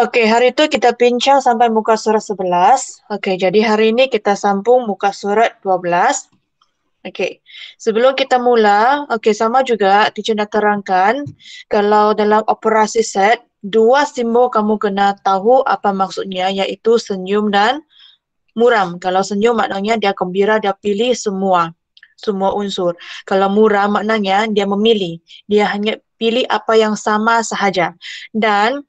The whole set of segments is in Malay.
Oke, hari itu kita bincang sampai muka surat 11. Oke, jadi hari ini kita sambung muka surat 12. Oke, sebelum kita mula, oke, sama juga teacher nak terangkan kalau dalam operasi set, dua simbol kamu kena tahu apa maksudnya, yaitu senyum dan muram. Kalau senyum maknanya dia gembira, dia pilih semua unsur. Kalau muram maknanya dia memilih, dia hanya pilih apa yang sama sahaja. Dan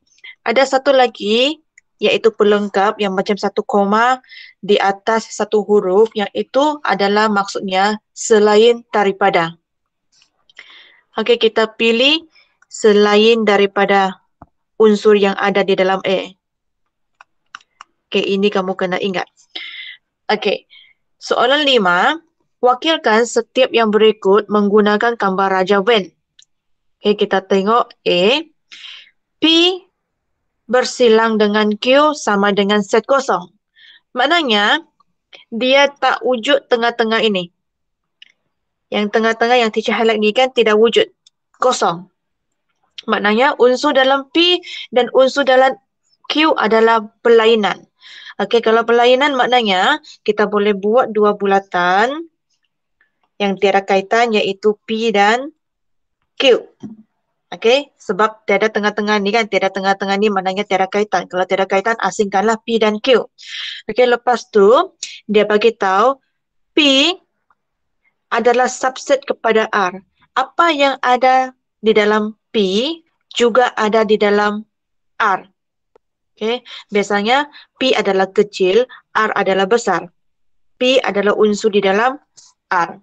ada satu lagi, yaitu pelengkap yang macam satu koma di atas satu huruf, yang itu adalah maksudnya selain daripada. Okey, kita pilih selain daripada unsur yang ada di dalam A. Okey, ini kamu kena ingat. Okey, soalan 5. Wakilkan setiap yang berikut menggunakan gambar Raja Wen. Okey, kita tengok A. P bersilang dengan Q sama dengan set kosong. Maknanya, dia tak wujud tengah-tengah ini. Yang tengah-tengah yang teacher highlight ni kan tidak wujud. Kosong. Maknanya, unsur dalam P dan unsur dalam Q adalah perlainan. Okey, kalau perlainan maknanya, kita boleh buat dua bulatan yang tiada kaitan iaitu P dan Q. Okey, sebab tiada tengah-tengah ni kan, tiada tengah-tengah ni maknanya tiada kaitan. Kalau tiada kaitan, asingkanlah P dan Q. Okey, lepas tu dia bagi tahu P adalah subset kepada R. Apa yang ada di dalam P juga ada di dalam R. Okey, biasanya P adalah kecil, R adalah besar. P adalah unsur di dalam R.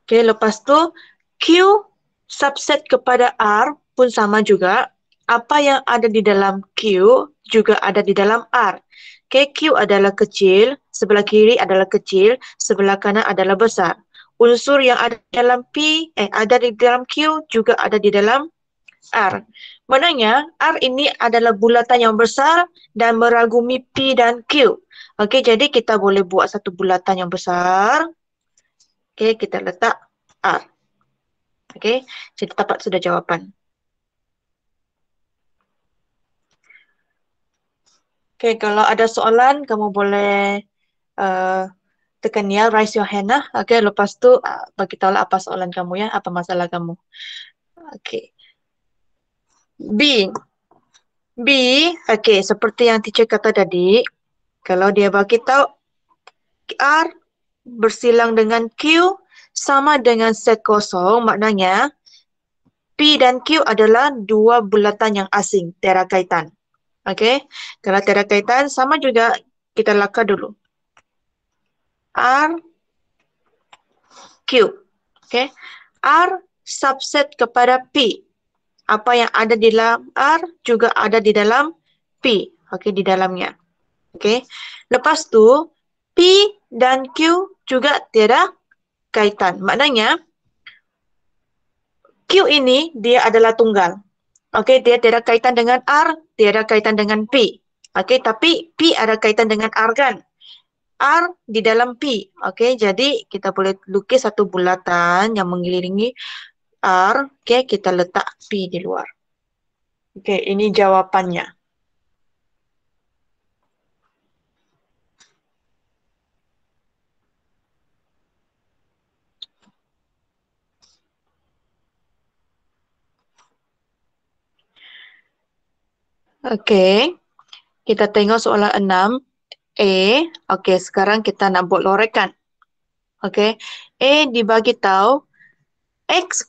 Okey, lepas tu Q subset kepada R pun sama juga. Apa yang ada di dalam Q juga ada di dalam R. Okey, Q adalah kecil, sebelah kiri adalah kecil, sebelah kanan adalah besar. Unsur yang ada di dalam ada di dalam Q juga ada di dalam R. Maknanya R ini adalah bulatan yang besar dan meragumi P dan Q. Okey, jadi kita boleh buat satu bulatan yang besar. Okey, kita letak R. Okey, jadi dapat sudah jawapan. Okey, kalau ada soalan, kamu boleh tekan ya, raise your hand lah. Okey, lepas tu bagi tahulah apa soalan kamu ya, apa masalah kamu. Okey. B. B, okey, seperti yang teacher kata tadi, kalau dia bagi tahu R bersilang dengan Q sama dengan set kosong, maknanya P dan Q adalah dua bulatan yang asing, tiada kaitan. Okey, kalau tiada kaitan, sama juga kita laka dulu. R, Q. Okey, R subset kepada P. Apa yang ada di dalam R juga ada di dalam P. Okey, di dalamnya. Okey, lepas tu P dan Q juga tiada kaitan. Maknanya, Q ini dia adalah tunggal. Okey, dia tiada kaitan dengan R, tiada kaitan dengan P. Okey, tapi P ada kaitan dengan R kan? R di dalam P. Okey, jadi kita boleh lukis satu bulatan yang mengelilingi R. Okey, kita letak P di luar. Okey, ini jawapannya. Okey, kita tengok soalan 6. Okey, sekarang kita nak buat lorekan. Okey, A dibagi tahu X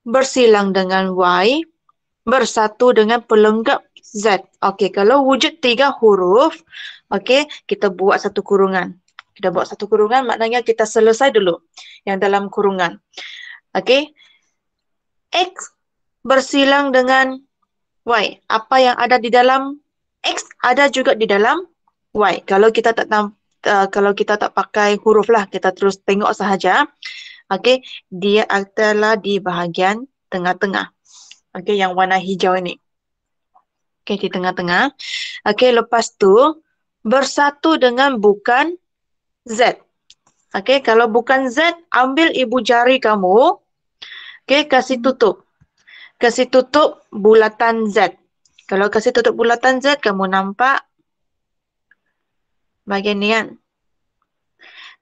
bersilang dengan Y bersatu dengan pelengkap Z. Okey, kalau wujud 3 huruf, okey, kita buat satu kurungan. Kita buat satu kurungan maknanya kita selesai dulu yang dalam kurungan. Okey, X bersilang dengan Y. Apa yang ada di dalam X ada juga di dalam Y. Kalau kita tak pakai huruf lah, kita terus tengok sahaja. Okey, dia adalah di bahagian tengah-tengah. Okey, yang warna hijau ini. Okey, di tengah-tengah. Okey, lepas tu bersatu dengan bukan Z. Okey, kalau bukan Z, ambil ibu jari kamu. Okey, kasih tutup. kasih tutup bulatan Z. Kalau kasih tutup bulatan Z, kamu nampak bahagian ni kan?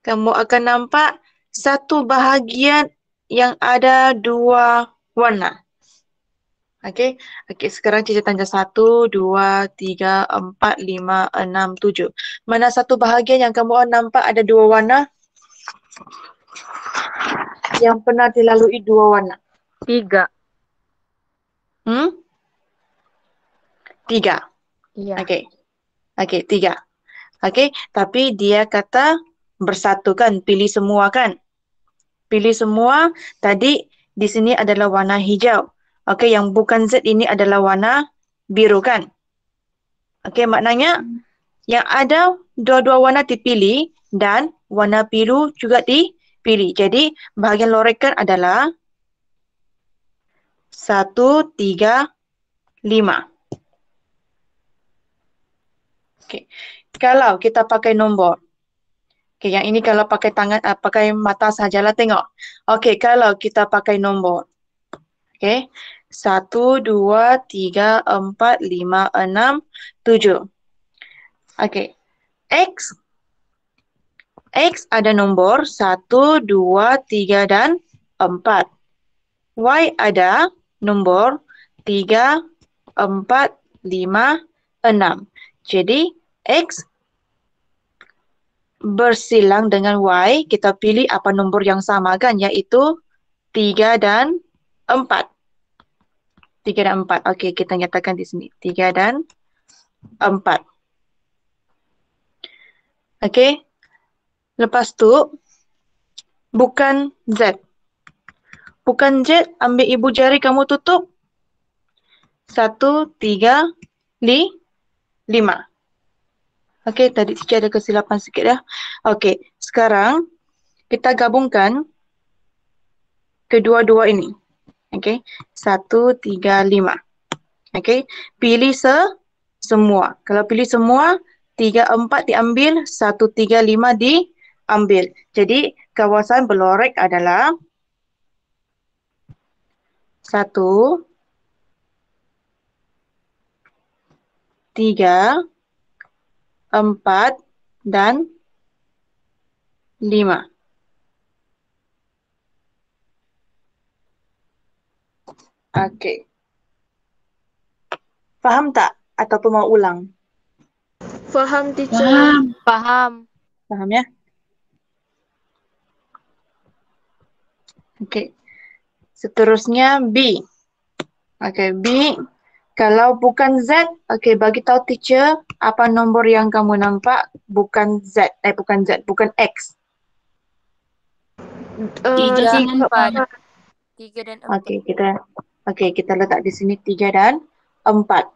Kamu akan nampak satu bahagian yang ada dua warna. Okey, sekarang Cici tanya 1, 2, 3, 4, 5, 6, 7. Mana satu bahagian yang kamu nampak ada dua warna? Yang pernah dilalui dua warna? 3. Hmm? 3. Iya. Okey, 3. Okey, tapi dia kata bersatu kan, pilih semua kan? Pilih semua, tadi di sini adalah warna hijau. Okey, yang bukan Z ini adalah warna biru kan? Okey, maknanya yang ada dua-dua warna dipilih dan warna biru juga dipilih. Jadi, bahagian lorekan adalah 1, 3, 5. Okey. Kalau kita pakai nombor. Okey, yang ini kalau pakai tangan, pakai mata sajalah tengok. Okey, kalau kita pakai nombor. Okey. 1, 2, 3, 4, 5, 6, 7. Okey. X ada nombor 1, 2, 3 dan 4. Y ada nombor 3, 4, 5, 6. Jadi X bersilang dengan Y, kita pilih apa nombor yang sama kan, iaitu 3 dan 4. 3 dan 4. Okey, kita nyatakan di sini. 3 dan 4. Okey. Lepas tu, bukan Z. Bukan Z, ambil ibu jari kamu tutup. 1, 3, 5. Okey, tadi Cici ada kesilapan sikit ya. Okey, sekarang kita gabungkan kedua-dua ini. Okey, 1, 3, 5. Okey, pilih semua. Kalau pilih semua, 3, 4 diambil, 1, 3, 5 diambil. Jadi, kawasan berlorek adalah 1, 3, 4, dan 5. Okey. Faham tak? Ataupun mau ulang? Faham, teacher. Faham. Paham. Faham ya? Okey. Seterusnya B. Okey, B. Kalau bukan Z, okey, bagi tahu teacher apa nombor yang kamu nampak bukan Z, bukan X. 3 dan 4. 3 dan 4. Kita letak di sini 3 dan 4.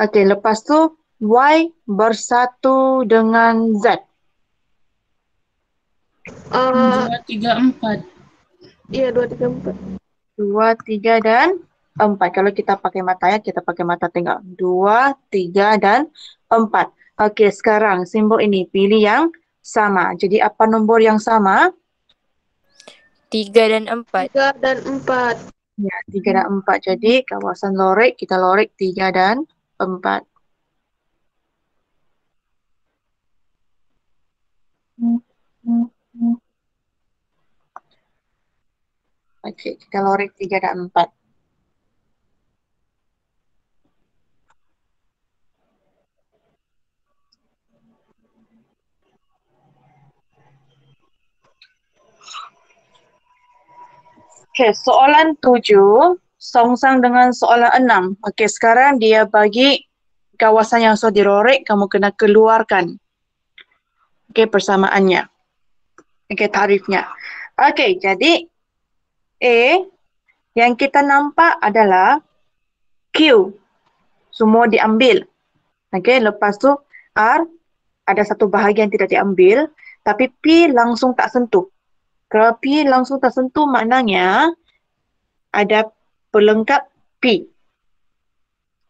Okey, lepas tu Y bersatu dengan Z. 2, 3, 4. Iya, 2, 3, 4. 2, 3 dan 4. Kalau kita pakai mata ya, kita pakai mata tengok. 2, 3 dan 4. Okey, sekarang simbol ini pilih yang sama. Jadi apa nombor yang sama? 3 dan 4. 3 dan 4. Ya, 3 dan 4. Jadi kawasan lorek, kita lorek 3 dan 4. Okey, kita lorek 3 dan 4. Okey, soalan 7 songsang dengan soalan 6. Okey, sekarang dia bagi kawasan yang sudah dirorek, kamu kena keluarkan. Okey, persamaannya. Okey, tarifnya. Okey, jadi A yang kita nampak adalah Q. Semua diambil. Okey, lepas tu R ada satu bahagian tidak diambil, tapi P langsung tak sentuh. Kalau P langsung tak sentuh, maknanya ada pelengkap P.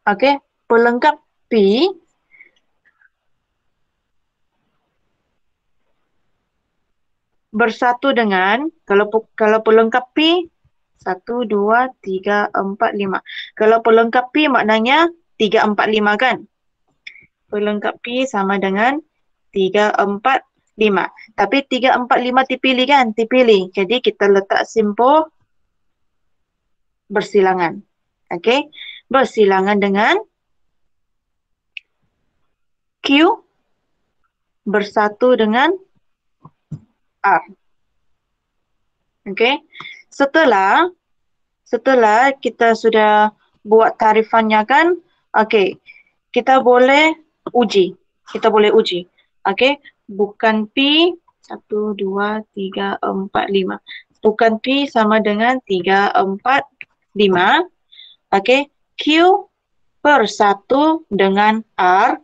Okey, pelengkap P bersatu dengan, kalau pelengkap P 1, 2, 3, 4, 5. Kalau pelengkap P maknanya 3, 4, 5 kan? Pelengkap P sama dengan 3, 4, 5. Tapi 3, 4, 5 dipilih kan? Dipilih. Jadi kita letak simbol bersilangan. Okey. Bersilangan dengan Q bersatu dengan R. Okey. Setelah kita sudah buat tarifannya kan, okey, kita boleh uji. Okey, bukan P 1, 2, 3, 4, 5. Bukan P sama dengan 3, 4, 5. Okey, Q bersatu dengan R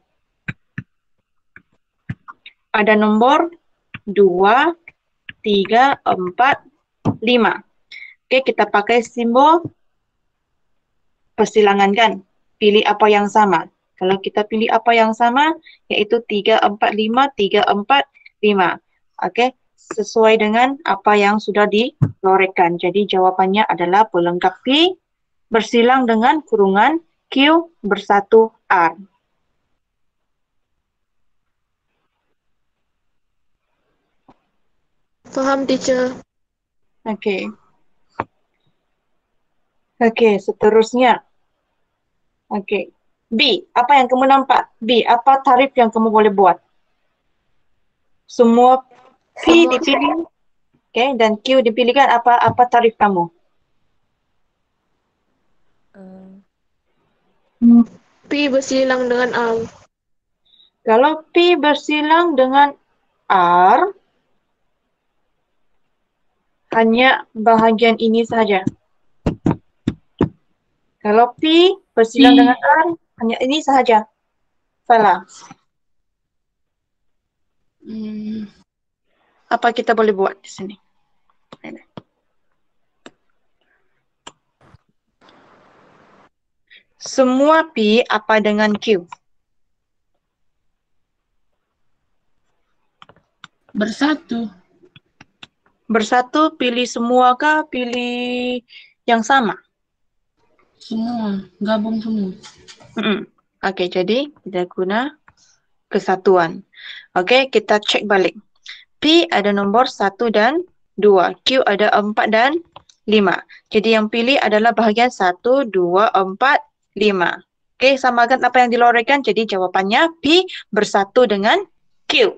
ada nombor 2, 3, 4, 5. Okey, kita pakai simbol persilangan kan? Pilih apa yang sama. Kalau kita pilih apa yang sama, iaitu 3, 4, 5, 3, 4, 5. Okey, sesuai dengan apa yang sudah dilorekkan. Jadi jawapannya adalah pelengkap P bersilang dengan kurungan Q bersatu R. Faham, teacher. Okey. Okey, seterusnya. Okey. B, apa yang kamu nampak? B, apa tarif yang kamu boleh buat? Semua P dipilih, okey, dan Q dipilihkan. Apa tarif kamu? P bersilang dengan R. Kalau P bersilang dengan R, hanya bahagian ini saja. Kalau P bersilang dengan R, hanya ini sahaja. Salah. Apa kita boleh buat di sini? Semua P apa dengan Q? Bersatu. Bersatu, pilih semua kah? Pilih yang sama? Semua. Gabung semua. Okey, jadi kita guna kesatuan. Okey, kita cek balik. P ada nombor 1 dan 2. Q ada 4 dan 5. Jadi yang pilih adalah bahagian 1, 2, 4, 5. Okey, samakan apa yang dilorekkan. Jadi jawapannya P bersatu dengan Q.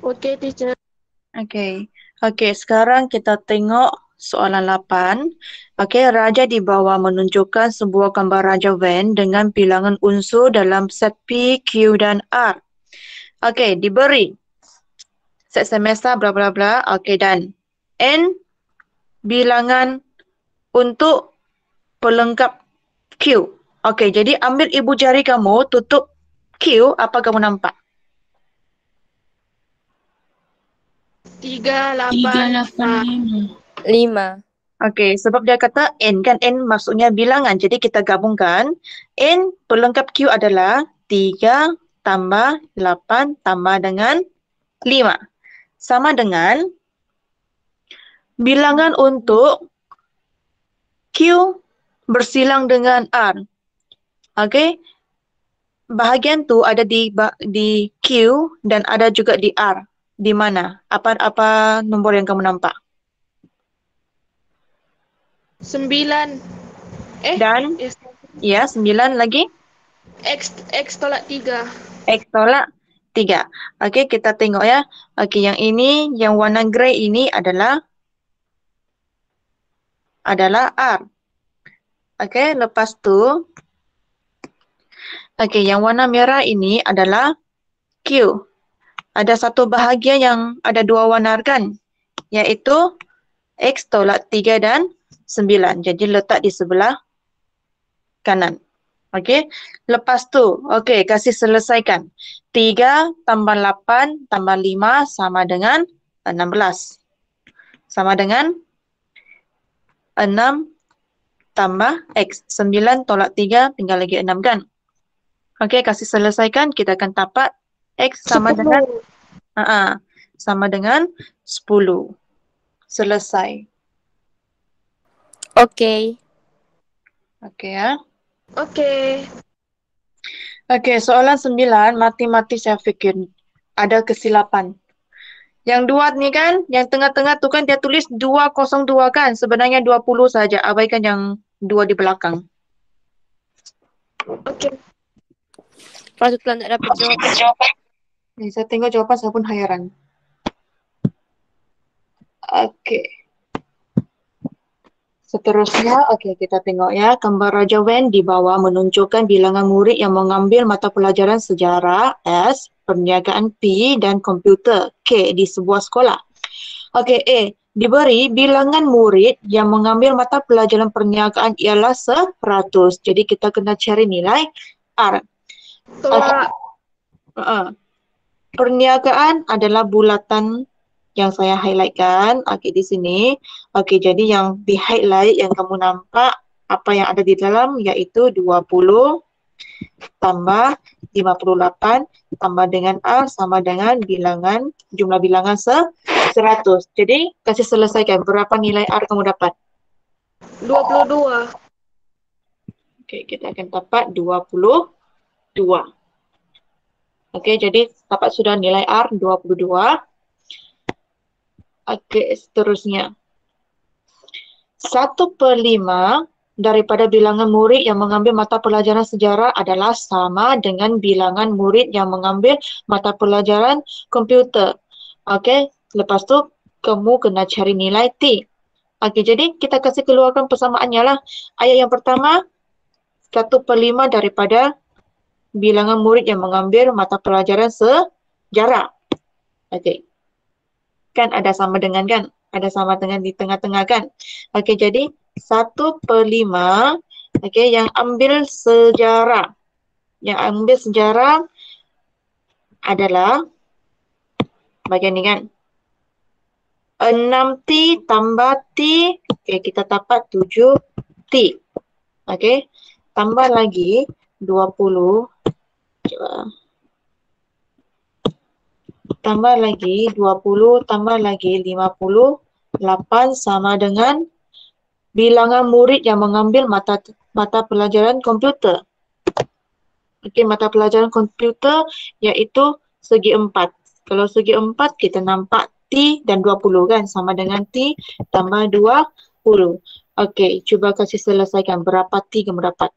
Okey, teacher. Okey. Okey, sekarang kita tengok soalan 8. Okey, raja di bawah menunjukkan sebuah gambar raja Venn dengan bilangan unsur dalam set P, Q dan R. Okey, diberi set semesta bla bla bla. Okey, dan N bilangan untuk pelengkap Q. Okey, jadi ambil ibu jari kamu, tutup Q, apa kamu nampak? 3, 3, 8, 8, 5. 5. Okey, sebab dia kata N kan, N maksudnya bilangan. Jadi kita gabungkan. N pelengkap Q adalah 3 tambah 8 tambah dengan 5. Sama dengan bilangan untuk Q bersilang dengan R. Okey, bahagian tu ada di Q dan ada juga di R. Di mana? Apa nombor yang kamu nampak? 9. Dan ya, 9 lagi. X tolak 3. X tolak 3. Okey, kita tengok ya. Okey, yang ini, yang warna grey ini adalah R. Okey, lepas tu okey, yang warna merah ini adalah Q. Ada satu bahagian yang ada dua warna kan? Iaitu X tolak 3 dan 9. Jadi letak di sebelah kanan. Okey. Lepas tu, okey, kasih selesaikan. 3 tambah 8 tambah 5 sama dengan 16. Sama dengan 16. tambah X. 9 tolak 3 tinggal lagi 6 kan? Okey, kasih selesaikan. Kita akan dapat X sama dengan 10. sama dengan 10. Selesai. Okey. Okey ya. Okey. Okey, soalan 9, mati-mati saya fikir ada kesilapan. Yang dua ni kan, yang tengah-tengah tu kan dia tulis 202 kan? Sebenarnya 20 saja. Abaikan yang 2 di belakang. Okey. Patutlah tak dapat jawapan. Ni saya tengok jawapan saya pun hairan. Okey. Seterusnya, okey kita tengok ya. Gambar Raja Wen di bawah menunjukkan bilangan murid yang mengambil mata pelajaran sejarah S, perniagaan P dan komputer K di sebuah sekolah. Okey, A. Diberi bilangan murid yang mengambil mata pelajaran perniagaan ialah 100. Jadi kita kena cari nilai R. Tolak. Perniagaan adalah bulatan yang saya highlightkan. Okey, di sini. Okey, jadi yang di highlight yang kamu nampak apa yang ada di dalam iaitu 20 tambah 58 tambah dengan R sama dengan jumlah bilangan 100. Jadi, kasih selesaikan. Berapa nilai R kamu dapat? 22. Okey, kita akan dapat 22. Okey, jadi dapat sudah nilai R 22. Okey, seterusnya. 1/5 daripada bilangan murid yang mengambil mata pelajaran sejarah adalah sama dengan bilangan murid yang mengambil mata pelajaran komputer. Okey, lepas tu kamu kena cari nilai T. Okey, jadi kita kasih keluarkan persamaannya lah. Ayat yang pertama, 1/5 daripada bilangan murid yang mengambil mata pelajaran sejarah. Okey. Kan ada sama dengan kan? Ada sama dengan di tengah-tengah kan? Okey, jadi 1/5 okey yang ambil sejarah. Yang ambil sejarah adalah bagian ni kan. 6T tambah T, okey kita dapat 7T. Okey. Tambah lagi 20. Coba. Tambah lagi 20, tambah lagi 58 sama dengan bilangan murid yang mengambil mata pelajaran komputer. Okey, mata pelajaran komputer iaitu segi 4. Kalau segi 4 kita nampak T dan 20 kan, sama dengan T tambah 20. Okey, cuba kasih selesaikan berapa T kamu dapat.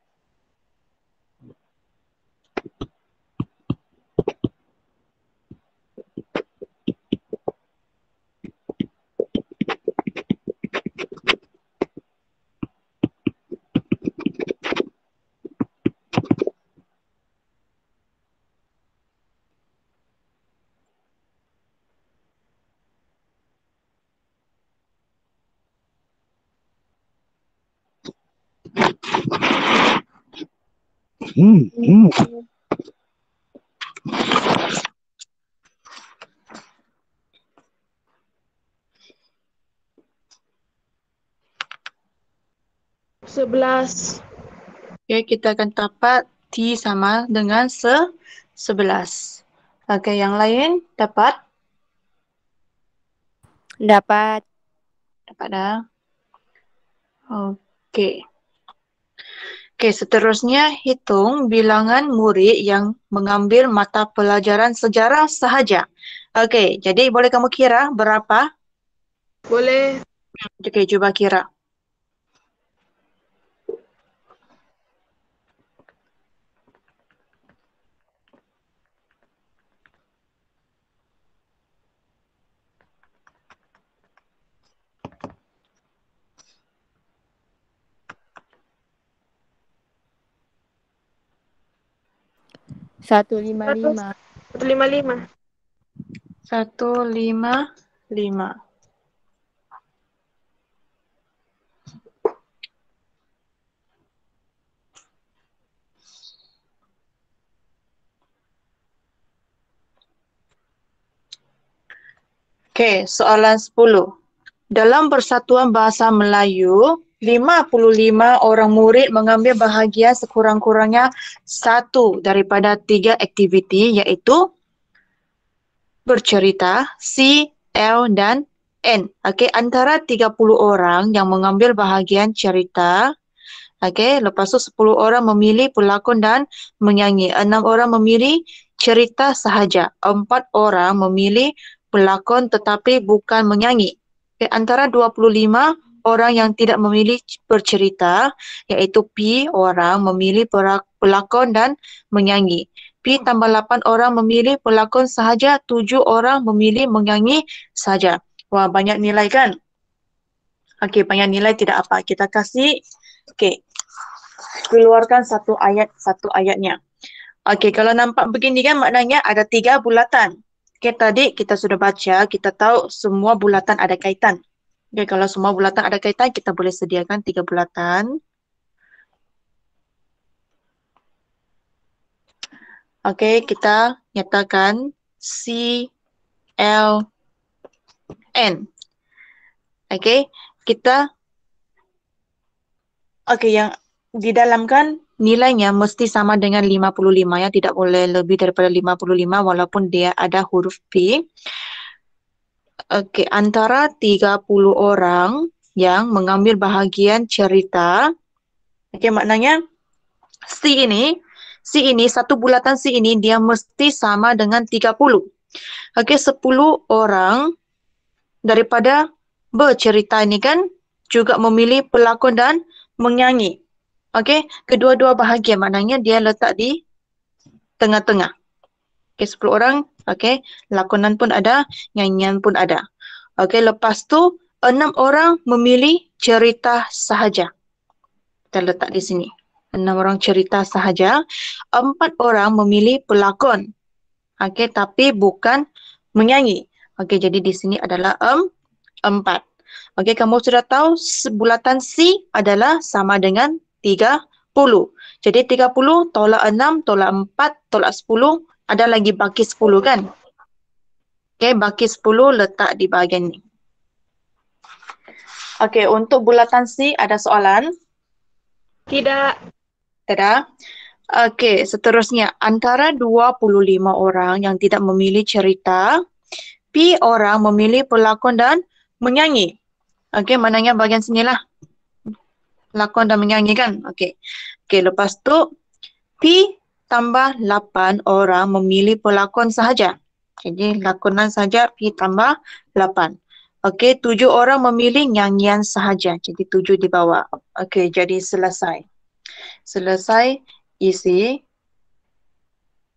Sebelas. Okey, kita akan dapat T sama dengan 11. Okey, yang lain dapat? Dapat. Dapat dah. Okey. Okey, seterusnya hitung bilangan murid yang mengambil mata pelajaran sejarah sahaja. Okey, jadi boleh kamu kira berapa? Boleh. Okey, cuba kira. Satu lima lima. 155. 155. Okey, soalan 10. Dalam Persatuan Bahasa Melayu, 55 orang murid mengambil bahagian sekurang-kurangnya 1 daripada 3 aktiviti, iaitu bercerita, C, L dan N. Okey, antara 30 orang yang mengambil bahagian cerita, okey, lepas tu 10 orang memilih pelakon dan menyanyi, 6 orang memilih cerita sahaja, 4 orang memilih pelakon tetapi bukan menyanyi. Okey, antara 25 orang yang tidak memilih bercerita, iaitu P orang memilih pelakon dan menyanyi. P tambah 8 orang memilih pelakon sahaja, 7 orang memilih menyanyi sahaja. Wah, banyak nilai kan? Okey, banyak nilai tidak apa. Kita kasih, okey, keluarkan satu ayatnya. Okey, kalau nampak begini kan maknanya ada 3 bulatan. Okey, tadi kita sudah baca, kita tahu semua bulatan ada kaitan. Okey, kalau semua bulatan ada kaitan, kita boleh sediakan 3 bulatan. Okey, kita nyatakan C, L, N. Okey, kita yang di dalam kan nilainya mesti sama dengan 55 ya, tidak boleh lebih daripada 55 walaupun dia ada huruf P. Okey, antara 30 orang yang mengambil bahagian cerita, okey, maknanya C ini satu bulatan C ini dia mesti sama dengan 30. Okey, 10 orang daripada bercerita ini kan juga memilih pelakon dan menyanyi. Okey, kedua-dua bahagian maknanya dia letak di tengah-tengah. Okey, 10 orang, okey, lakonan pun ada, nyanyian pun ada. Okey, lepas tu 6 orang memilih cerita sahaja. Kita letak di sini. 6 orang cerita sahaja, 4 orang memilih pelakon. Okey, tapi bukan menyanyi. Okey, jadi di sini adalah 4. Okey, kamu sudah tahu bulatan C adalah sama dengan 30. Jadi 30 tolak 6, tolak 4, tolak 10, ada lagi baki 10 kan? Okey, baki 10 letak di bahagian ni. Okey, untuk bulatan C ada soalan? Tidak. Tidak. Okey, seterusnya antara 25 orang yang tidak memilih cerita, P orang memilih pelakon dan menyanyi. Okey, maknanya bahagian sinilah. Pelakon dan menyanyi kan? Okey. Okey, lepas tu P tambah 8 orang memilih pelakon sahaja. Jadi lakonan sahaja P tambah 8. Okey, 7 orang memilih nyanyian sahaja. Jadi 7 di bawah. Okey, jadi selesai. Selesai isi.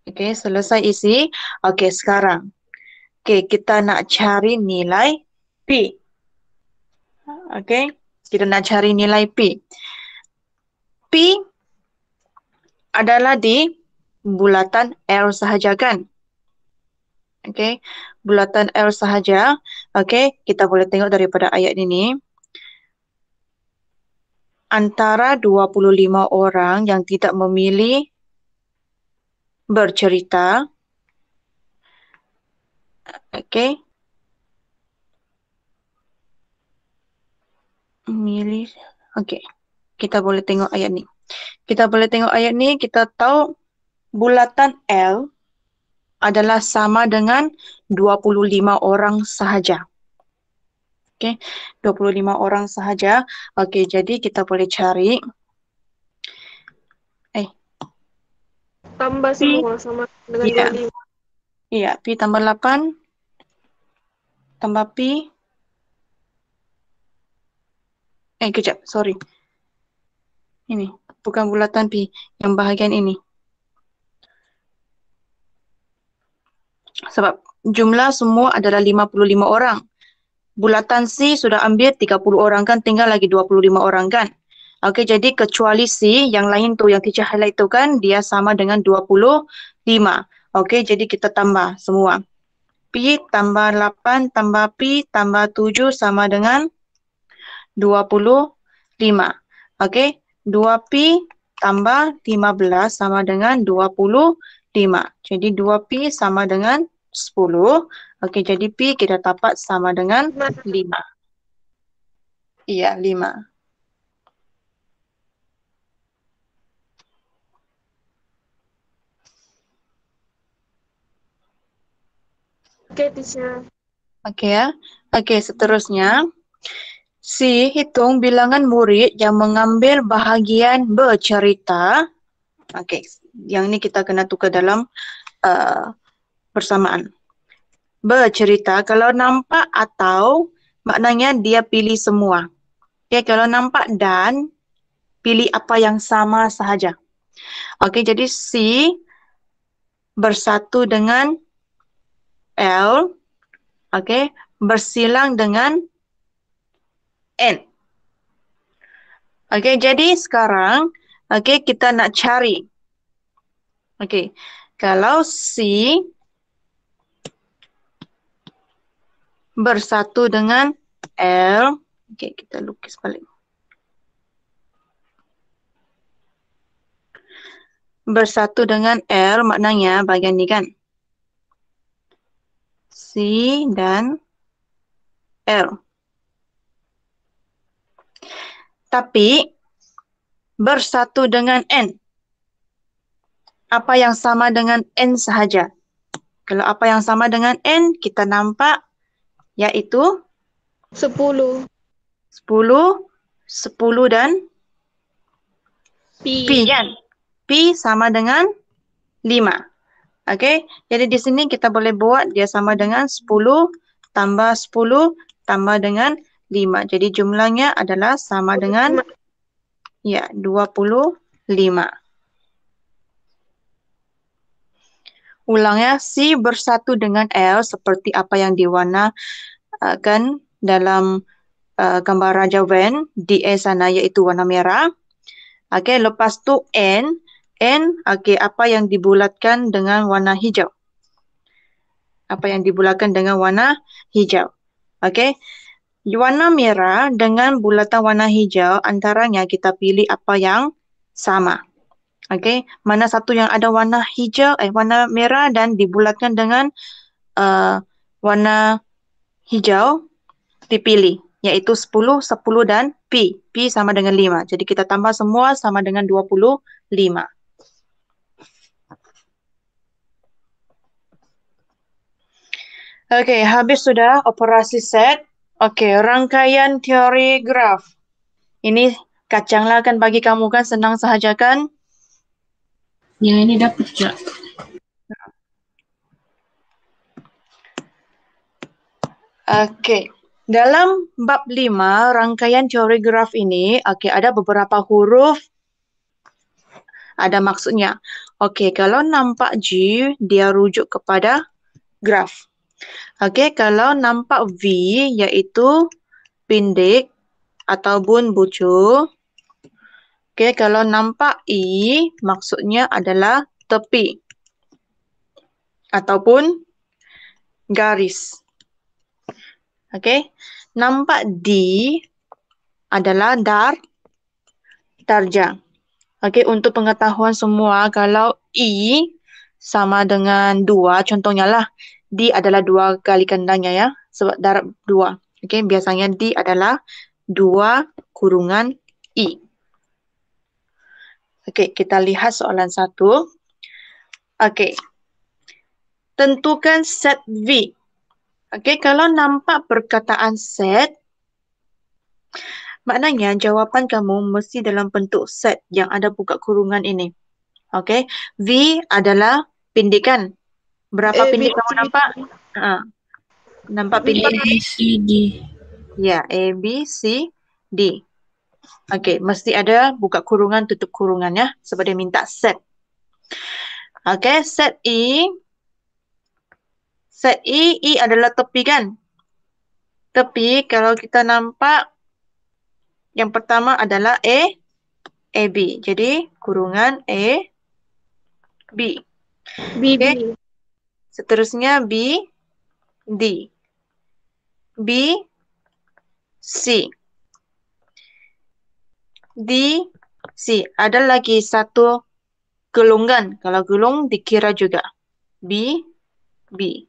Okey, selesai isi. Okey, sekarang. Okey, kita nak cari nilai P. Okey, kita nak cari nilai P. P adalah di bulatan L sahaja kan? Okey, bulatan L sahaja. Okey, kita boleh tengok daripada ayat ini. Antara 25 orang yang tidak memilih bercerita. Okey. Memilih. Okey. Kita boleh tengok ayat ni. Kita boleh tengok ayat ni, kita tahu bulatan L adalah sama dengan 25 orang sahaja. Okey, 25 orang sahaja. Okey, jadi kita boleh cari. Tambah semua sama dengan Ya. 25. Iya, P tambah 8. Tambah P. Kejap, sorry. Ini, bukan bulatan P. Yang bahagian ini. Sebab jumlah semua adalah 55 orang. Bulatan C sudah ambil 30 orang kan, tinggal lagi 25 orang kan. Okey, jadi kecuali C, yang lain tu yang teacher highlight tu kan, dia sama dengan 25. Okey, jadi kita tambah semua. P tambah 8 tambah P tambah 7 sama dengan 25. Okey, 2P tambah 15 sama dengan 25. Jadi 2P sama dengan 10. Okey, jadi P kita dapat sama dengan 5. Iya, 5. Oke, teacher. Oke ya. Oke, seterusnya. C. Hitung bilangan murid yang mengambil bahagian bercerita. Oke, yang ini kita kena tukar dalam persamaan. Bercerita, kalau nampak atau, maknanya dia pilih semua. Oke, kalau nampak dan, pilih apa yang sama sahaja. Oke, jadi C bersatu dengan L, oke, bersilang dengan N. Oke, jadi sekarang, oke, kita nak cari. Oke, kalau C bersatu dengan L, oke, kita lukis balik. Bersatu dengan L, maknanya bagian ni kan. C dan L. Tapi bersatu dengan N. Apa yang sama dengan N sahaja. Kalau apa yang sama dengan N, kita nampak iaitu 10. 10 dan P. P kan? P sama dengan 5. Okey, jadi di sini kita boleh buat dia sama dengan 10 tambah 10 tambah dengan 5. Jadi jumlahnya adalah sama dengan 25. Ulang ya, C bersatu dengan L seperti apa yang diwarnakan dalam gambar Raja Wen di sana iaitu warna merah. Okey, lepas tu N, okey, apa yang dibulatkan dengan warna hijau. Apa yang dibulatkan dengan warna hijau. Okey. Warna merah dengan bulatan warna hijau, antaranya kita pilih apa yang sama. Okey, mana satu yang ada warna hijau, warna merah dan dibulatkan dengan warna hijau dipilih, iaitu 10, 10 dan P. P sama dengan 5. Jadi kita tambah semua sama dengan 25. Okey, habis sudah operasi set. Okey, rangkaian teori graf. Ini kacanglah kan bagi kamu kan, senang sahaja kan? Yang ini dapat, Cak. Okey. Dalam bab 5, rangkaian teori graf ini, okey, ada beberapa huruf. Ada maksudnya. Okey, kalau nampak G, dia rujuk kepada graf. Okey, kalau nampak V, iaitu pendek ataupun bocor. Okey, kalau nampak E, maksudnya adalah tepi ataupun garis. Okey, nampak D adalah darjah. Okey, untuk pengetahuan semua, kalau E sama dengan 2, contohnya lah, D adalah 2 kali kandangnya ya, sebab darab 2. Okey, biasanya D adalah 2 kurungan E. Okey, kita lihat soalan 1. Okey. Tentukan set V. Okey, kalau nampak perkataan set, maknanya jawapan kamu mesti dalam bentuk set yang ada buka kurungan ini. Okey, V adalah pendikan. Berapa pendek kamu nampak? Nampak pendek? A, B, C, D. Ya, A, B, C, D. Okey, mesti ada buka kurungan, tutup kurungan ya. Sebab dia minta set. Okey, set E. Set E, E adalah tepi kan? Tepi, kalau kita nampak, yang pertama adalah A, B. Jadi, kurungan A, B. B. Okey. Seterusnya B, D. B, C. D, C. Ada lagi satu gelungan. Kalau gelung dikira juga. B, B.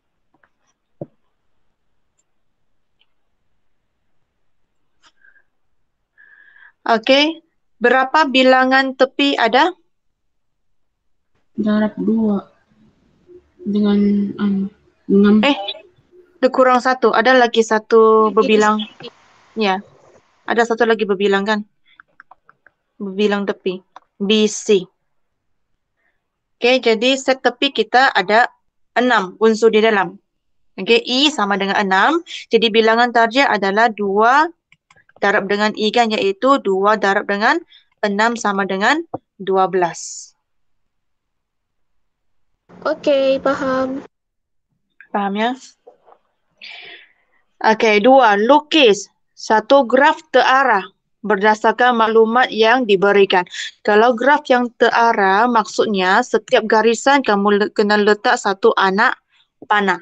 Okey. Berapa bilangan tepi ada? Darab 2. Dengan 6. Dia kurang satu. Ada lagi satu berbilang. Ya. Ada satu lagi berbilang kan? Berbilang tepi. BC. Oke, jadi set tepi kita ada 6 unsur di dalam. Oke, I sama dengan 6. Jadi bilangan tarjah adalah 2 darab dengan I kan, iaitu 2 darab dengan 6 sama dengan 12. Okey, faham. Faham ya? Oke, 2. Lukis satu graf terarah berdasarkan maklumat yang diberikan. Kalau graf yang terarah, maksudnya setiap garisan kamu kena letak satu anak panah.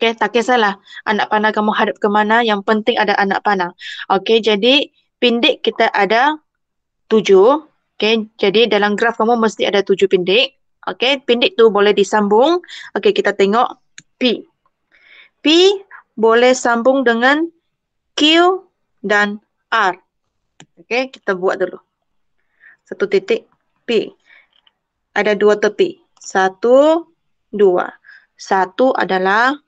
Okey, tak kisahlah anak panah kamu hadap ke mana, yang penting ada anak panah. Okey, jadi pindik kita ada 7. Okey, jadi dalam graf kamu mesti ada 7 pindik. Okey, pindik tu boleh disambung. Okey, kita tengok P. P boleh sambung dengan Q dan R. Okey, kita buat dulu. Satu titik P. Ada 2 tepi. 1, 2. Satu adalah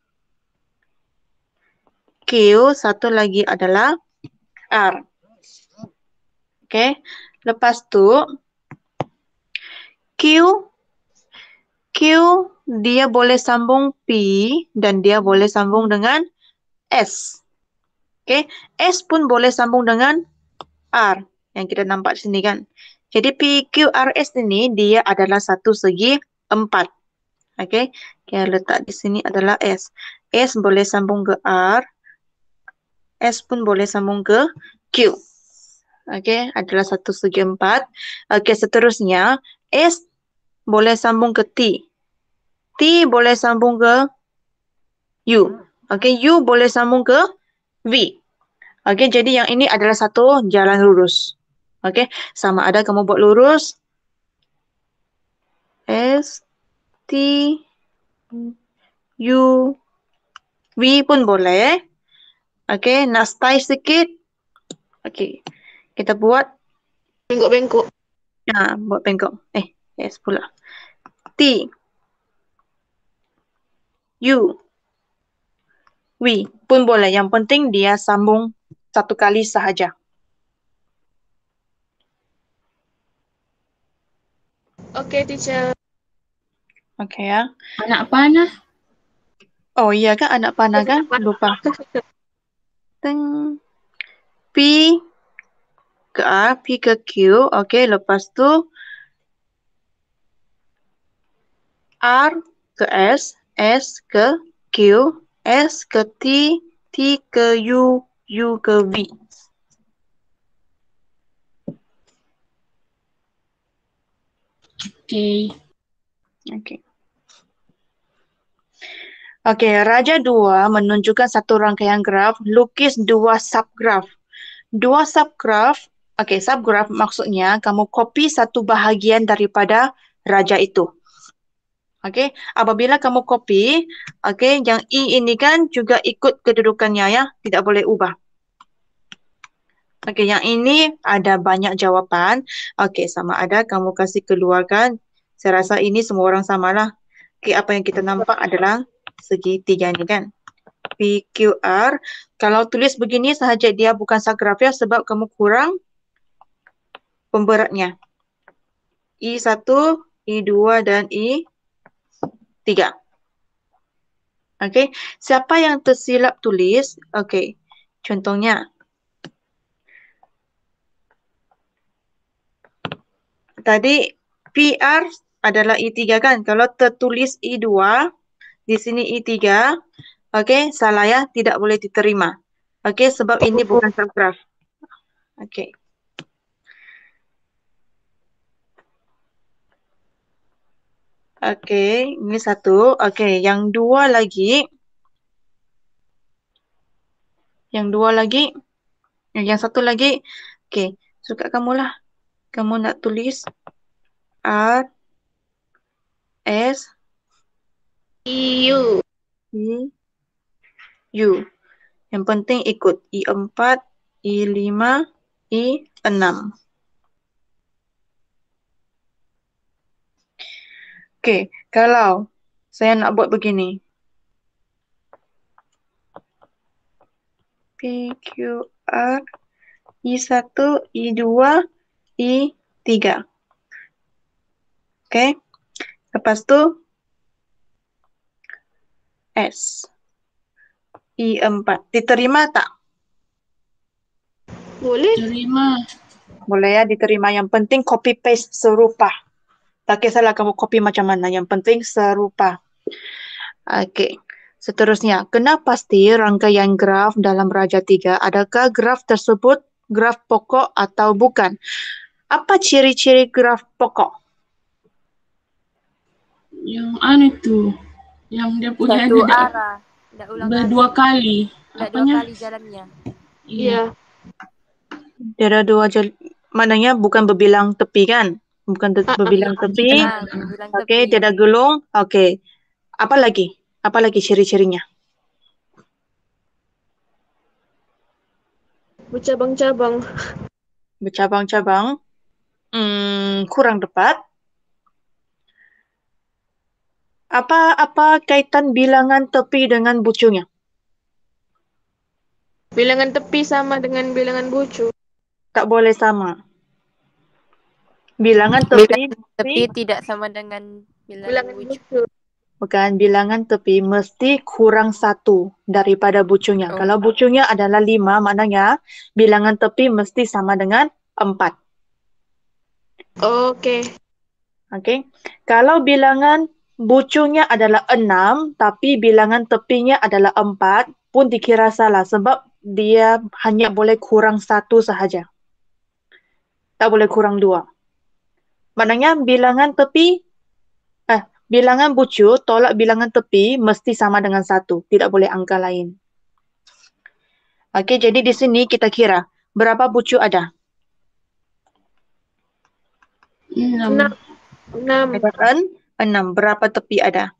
Q, satu lagi adalah R. Okey. Lepas tu Q dia boleh sambung P dan dia boleh sambung dengan S. Okey. S pun boleh sambung dengan R yang kita nampak di sini kan. Jadi PQRS ini dia adalah satu segi 4. Okey. Kita letak di sini adalah S. S boleh sambung ke R. S pun boleh sambung ke Q. Okey, adalah satu segi 4. Okey, seterusnya S boleh sambung ke T. T boleh sambung ke U. Okey, U boleh sambung ke V. Okey, jadi yang ini adalah satu jalan lurus. Okey, sama ada kamu buat lurus S, T, U, V pun boleh. Okey, nak style sikit. Okey, kita buat Bengkok-bengkok. buat bengkok. S pula. T, U, V pun boleh. Yang penting dia sambung satu kali sahaja. Okey, teacher. Okey ya. Anak panah. Oh iya kan, anak panah kan? Lupa. Teng. P ke A, P ke Q. Okey, lepas tu R ke S, S ke Q, S ke T, T ke U, U ke V. Okey. Okey. Okey, Raja 2 menunjukkan satu rangkaian graf, lukis 2 subgraf. 2 subgraf, subgraf maksudnya kamu copy satu bahagian daripada raja itu. Okey, apabila kamu copy, yang I ini kan juga ikut kedudukannya ya, tidak boleh ubah. Okey, yang ini ada banyak jawapan. Okey, sama ada kamu kasih keluarkan. Saya rasa ini semua orang samalah. Okey, apa yang kita nampak adalah segitiga ni kan. PQR. Kalau tulis begini sahaja dia bukan subgraf ya, sebab kamu kurang pemberatnya. I1, I2 dan I3. Okey, siapa yang tersilap tulis? Okey, contohnya tadi PR adalah I3 kan? Kalau tertulis I2, di sini I3, okey, salah ya, tidak boleh diterima. Okey, sebab ini bukan subgraf. Okey. Okey, ini satu. Okey, yang dua lagi. Yang satu lagi. Okey, suka kamulah. Kamu nak tulis R, S, EU. I, U. Yang penting ikut I4, I5, I6. Okey, kalau saya nak buat begini. P, Q, R, I1, I2, I3. Oke. Lepas tu S, I4. Diterima tak? Boleh? Terima. Boleh ya, diterima. Yang penting copy paste serupa. Tak kisahlah kamu copy macam mana. Yang penting serupa. Oke. Seterusnya, kena pasti rangkaian graf dalam Raja 3. Adakah graf tersebut graf pokok atau bukan? Apa ciri-ciri graf pokok? Yang anu tu. Yang dia punya Satu ada arah. Tidak ulang berdua kali. Tidak dua Apanya? kali jalannya. Iya. Dia ada dua maknanya bukan berbilang tepi kan? Bukan berbilang tepi. Bilang Okey, tepi. dia ada gelung. Okey. Apa lagi? Apa lagi ciri-cirinya? Bercabang-cabang. Bercabang-cabang. Kurang tepat. Apa kaitan bilangan tepi dengan bucunya? Bilangan tepi sama dengan bilangan bucu. Tak boleh sama. Bilangan tepi Tepi tidak sama dengan bilangan Bilangan bucu. bucu. bukan, bilangan tepi mesti kurang 1 daripada bucunya. Oh. Kalau bucunya adalah 5, maknanya bilangan tepi mesti sama dengan 4. Oke. Okey. Kalau bilangan bucunya adalah 6, tapi bilangan tepinya adalah 4, pun dikira salah sebab dia hanya boleh kurang 1 sahaja. Tak boleh kurang 2. Maknanya bilangan bucu tolak bilangan tepi mesti sama dengan 1. Tidak boleh angka lain. Okey, jadi di sini kita kira berapa bucu ada? 6. 6. Ada 6. Berapa tepi ada?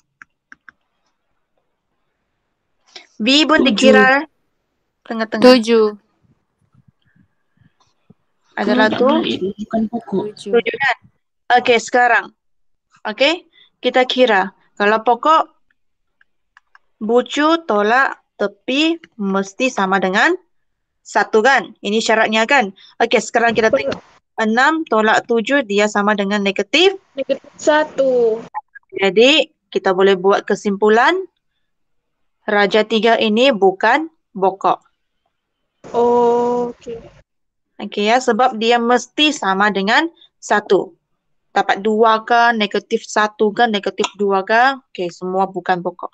B pun 7. dikira tengah-tengah. 7. Adalah tu bukan pokok. 7 kan? Okey, sekarang. Okey, kita kira. Kalau pokok bucu tolak tepi mesti sama dengan 1 kan? Ini syaratnya kan? Okey, sekarang kita tengok. 6 tolak 7 dia sama dengan negatif. Negatif 1. Jadi, kita boleh buat kesimpulan. Raja 3 ini bukan pokok. Oke. Okey ya, sebab dia mesti sama dengan 1. Dapat 2 ke, negatif 1 ke, negatif 2 ke. Okey, semua bukan pokok.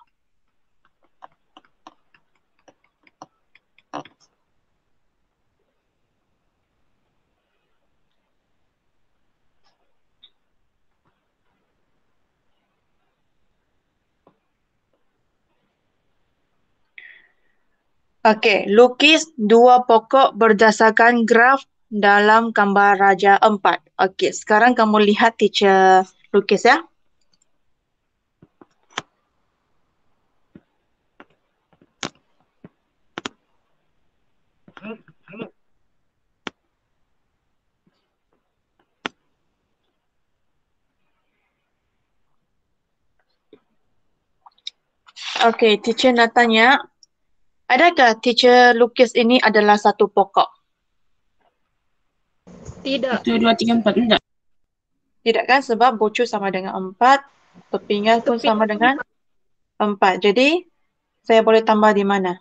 Okey, lukis 2 pokok berdasarkan graf dalam gambar Raja 4. Okey, sekarang kamu lihat teacher lukis ya. Okey, teacher nak tanya, adakah teacher lukis ini adalah satu pokok? Tidak. 1, 2, 3, 4. Enggak. Tidak kan? Sebab bucu sama dengan 4, tepinya pun sama dengan 4. Jadi, saya boleh tambah di mana?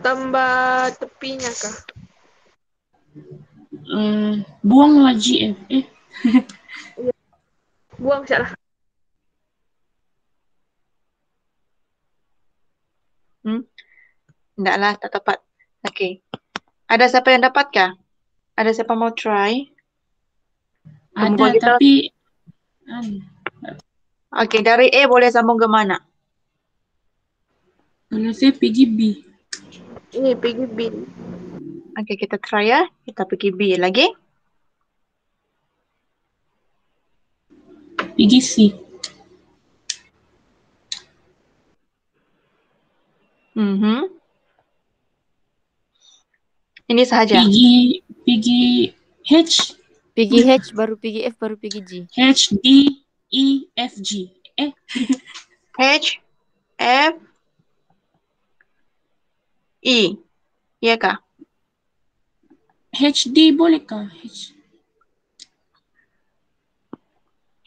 Tambah tepinya kah? Buanglah GF. Buang salah. Tidaklah, tak tepat. Okey. Ada siapa yang dapatkah? Ada siapa mau try? Kamu Ada, bagi tahu. tapi Okey, dari A boleh sambung ke mana? kalau saya pergi B. Ini pergi B. Okey, kita try ya. Kita pergi B lagi. Pergi C. Ini sahaja. Pergi H. Pergi H, baru pergi F, baru pergi G. H, D, E, F, G. H, F, E. Iya kah? HD bolehkah?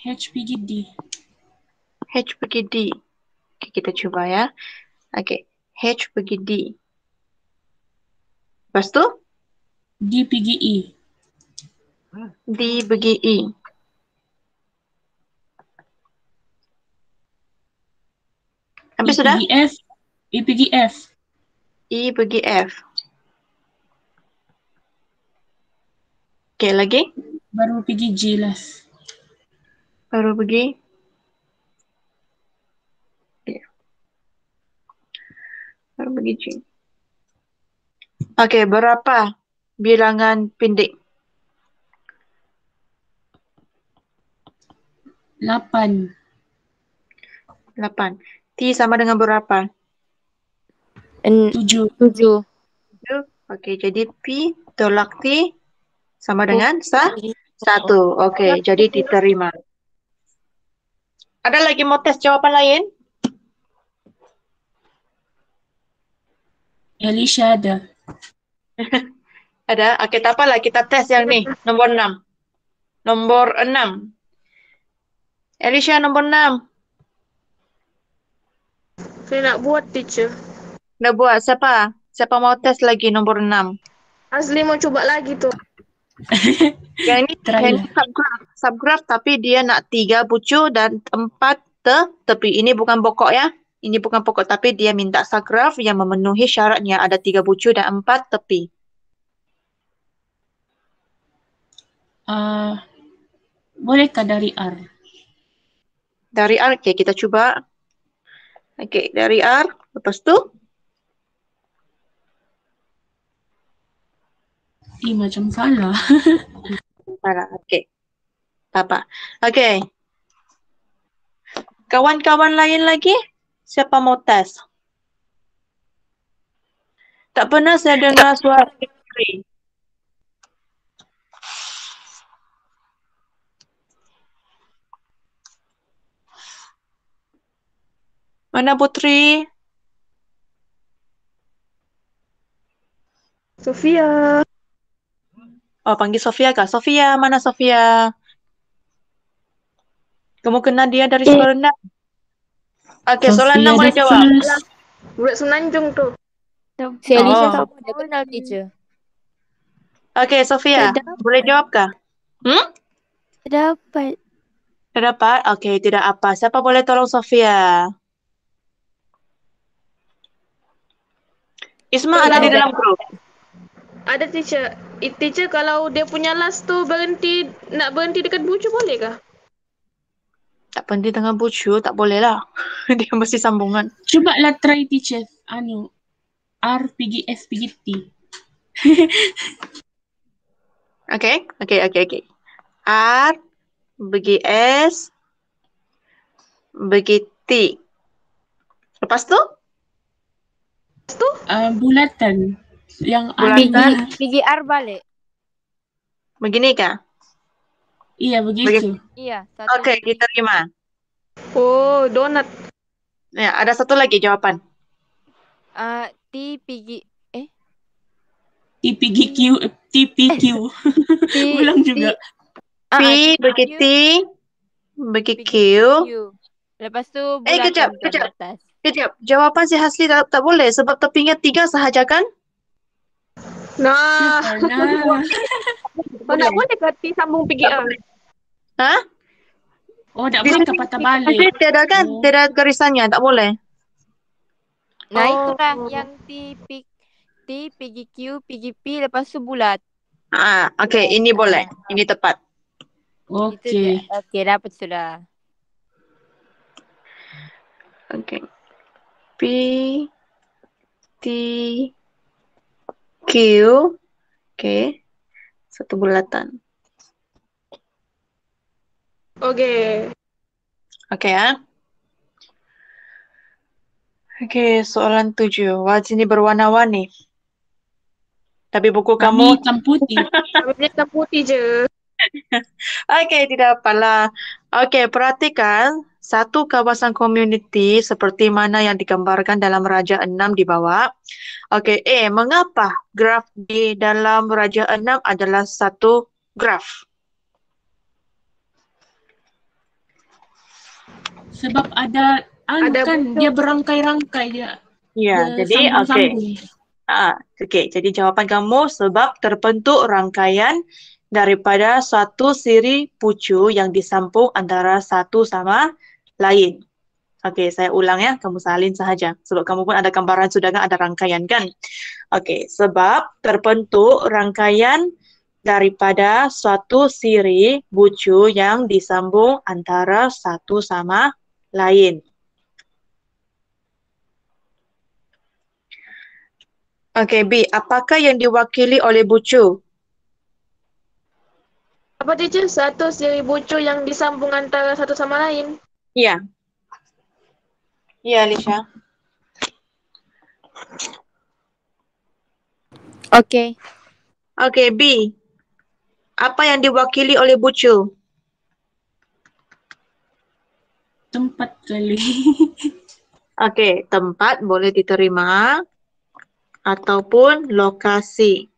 H pergi D. H pergi D. Okay, kita cuba ya. Okay. H pergi D. Lepas tu? D pergi E. D pergi E. E Habis sudah? pergi F. E pergi F. E pergi F. Okay, lagi? Baru pergi J last. Baru pergi. Okay. Baru pergi G. Okay, berapa bilangan pindik? 8. 8. T sama dengan berapa? 7. 7. Okey, jadi P tolak T sama dengan 1. 1. Okey, jadi diterima. Ada lagi mau tes jawapan lain? Alicia ada. Ada? Okey, tak apalah. Kita tes yang ni. Nombor 6. Nombor 6. Alicia, nombor 6. Saya nak buat teacher. Dah buat. Siapa? Siapa mau tes lagi nombor 6? Azli mau coba lagi tuh. Yang ini, Try yang lah. ini subgraph tapi dia nak 3 pucuk dan 4 tepi. Ini bukan pokok ya. Ini bukan pokok tapi dia minta subgraph yang memenuhi syaratnya. Ada 3 pucuk dan 4 tepi. Bolehkah dari R? Dari R, okay, kita cuba. Okey, dari R. Lepas tu? Macam salah. Salah, okey. Tak apa. Okey. Kawan-kawan lain lagi? Siapa mau tes? Tak pernah saya dengar suara Putri. Mana Putri? Sofia. Oh, panggil Sofia kah? Sofia, mana Sofia? Kamu kenal dia dari sekolah rendah? Okey, soalan 6 boleh jawab. Budak Semenanjung tuh. Si Alicia Oh. tak ada kenal teacher. Okey, Sofia, Tak boleh jawab kah? Dapat. Dah dapat? Okey, tidak apa. Siapa boleh tolong Sofia? Isma ada di dalam grup. Ada teacher. Teacher kalau dia punya last tuh nak berhenti dekat bucu boleh kah? Tak berhenti dengan bucu, tak boleh lah. Dia mesti sambungan. Cuba lah try teacher. R pergi F pergi T. Okey. R pergi S pergi T. Lepas tu? Bulatan. Yang R. Bulatan. Pergi R balik. Begini kah? Iya begitu. Iya. Okey, diterima. Oh, donat. Ya, ada satu lagi jawapan. T pergi T pergi Q. T pergi Q. Ulang juga. P pergi T pergi Q. Lepas tu kejap. bulatan ke atas. Kejap, jawapan si Hasli tak boleh sebab tepinya 3 sahaja kan? Nah, Nah. tak boleh kati sambung pergi A. Ha? Oh, tak boleh ke patah balik. Tiada kan? Oh. Tiada garisannya, tak boleh. Nah, Oh. itulah yang T pergi Q, pergi P, lepas tu bulat. Okey, ini boleh. Ini tepat. Okey. Okey, dapat sudah. Okey. P T Q. Okey. Satu bulatan. Okey. Okey ya. Okey, soalan 7. Wah, sini berwarna-warni. Tapi buku Kami kamu... hitam putih. Kami dia hitam putih je. Okey, tidak apalah. Okey, perhatikan. satu kawasan komuniti seperti mana yang digambarkan dalam Raja 6 di bawah. Okey, mengapa graf di dalam Raja 6 adalah satu graf? Sebab ada Ada kan buku. dia berangkai-rangkai dia. Ya, Dia jadi okey. sambung-sambung. Okey, jadi jawapan kamu sebab terbentuk rangkaian daripada suatu siri pucu yang disambung antara satu sama lain. Okey, saya ulang ya, kamu salin sahaja. Sebab kamu pun ada gambaran sudah kan ada rangkaian kan? Okey, sebab terbentuk rangkaian daripada suatu siri bucu yang disambung antara satu sama lain. Okey, B. Apakah yang diwakili oleh bucu? Apa teacher? Satu siri bucu yang disambung antara satu sama lain. Ya. Ya, Alicia. Okey. Okey, B. Apa yang diwakili oleh bucu? Tempat kali. Okey, tempat boleh diterima ataupun lokasi.